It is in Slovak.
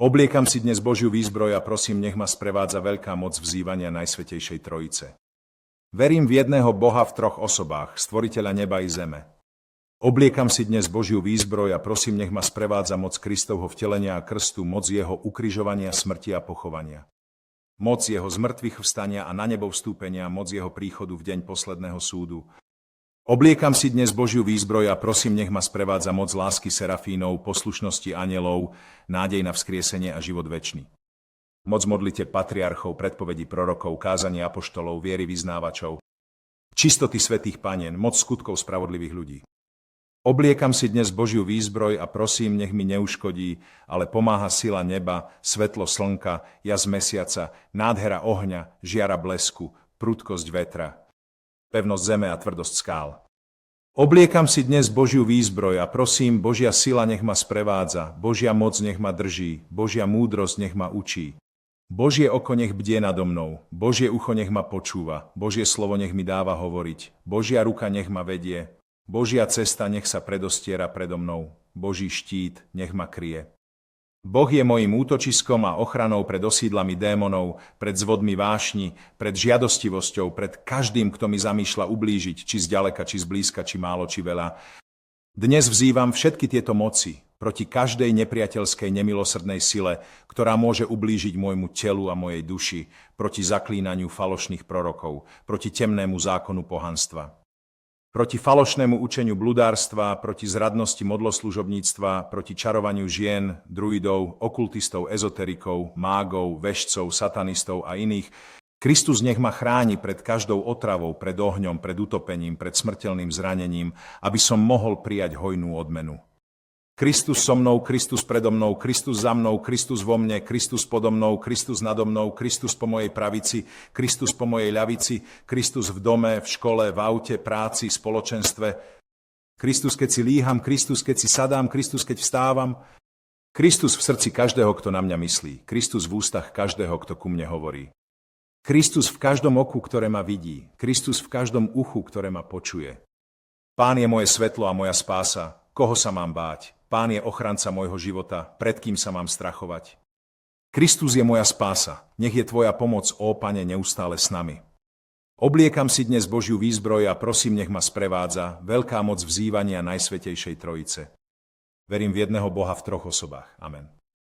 Obliekam si dnes Božiu výzbroj a prosím, nech ma sprevádza veľká moc vzývania Najsvätejšej Trojice. Verím v jedného Boha v troch osobách, stvoriteľa neba i zeme. Obliekam si dnes Božiu výzbroj a prosím, nech ma sprevádza moc Kristovho vtelenia a krstu, moc jeho ukrižovania, smrti a pochovania. Moc jeho zmrtvých vstania a na nebo vstúpenia, moc jeho príchodu v deň posledného súdu. Obliekam si dnes Božiu výzbroj a prosím, nech ma sprevádza moc lásky serafínov, poslušnosti anjelov, nádej na vzkriesenie a život večný. Moc modlite patriarchov, predpovedí prorokov, kázania apoštolov, viery vyznávačov, čistoty svätých panien, moc skutkov spravodlivých ľudí. Obliekam si dnes Božiu výzbroj a prosím, nech mi neuškodí, ale pomáha sila neba, svetlo slnka, jas mesiaca, nádhera ohňa, žiara blesku, prudkosť vetra, pevnosť zeme a tvrdosť skál. Obliekam si dnes Božiu výzbroj a prosím, Božia sila nech ma sprevádza, Božia moc nech ma drží, Božia múdrosť nech ma učí. Božie oko nech bdie nado mnou, Božie ucho nech ma počúva, Božie slovo nech mi dáva hovoriť, Božia ruka nech ma vedie, Božia cesta nech sa predostiera predo mnou, Boží štít nech ma kryje. Boh je mojím útočiskom a ochranou pred osídlami démonov, pred zvodmi vášni, pred žiadostivosťou, pred každým, kto mi zamýšľa ublížiť, či zďaleka, či zblízka, či málo, či veľa. Dnes vzývam všetky tieto moci proti každej nepriateľskej nemilosrdnej sile, ktorá môže ublížiť môjmu telu a mojej duši, proti zaklínaniu falošných prorokov, proti temnému zákonu pohanstva. Proti falošnému učeniu bludárstva, proti zradnosti modloslužobníctva, proti čarovaniu žien, druidov, okultistov, ezoterikov, mágov, vešcov, satanistov a iných. Kristus nech ma chráni pred každou otravou, pred ohňom, pred utopením, pred smrteľným zranením, aby som mohol prijať hojnú odmenu. Kristus so mnou, Kristus predo mnou, Kristus za mnou, Kristus vo mne, Kristus podo mnou, Kristus nado mnou, Kristus po mojej pravici, Kristus po mojej ľavici, Kristus v dome, v škole, v aute, práci, spoločenstve. Kristus, keď si líham, Kristus, keď si sadám, Kristus, keď vstávam. Kristus v srdci každého, kto na mňa myslí. Kristus v ústach každého, kto ku mne hovorí. Kristus v každom oku, ktoré ma vidí. Kristus v každom uchu, ktoré ma počuje. Pán je moje svetlo a moja spása. Koho sa mám báť? Pán je ochranca môjho života, pred kým sa mám strachovať? Kristus je moja spása, nech je tvoja pomoc, ó Pane, neustále s nami. Obliekam si dnes Božiu výzbroj a prosím, nech ma sprevádza veľká moc vzývania Najsvätejšej Trojice. Verím v jedného Boha v troch osobách. Amen.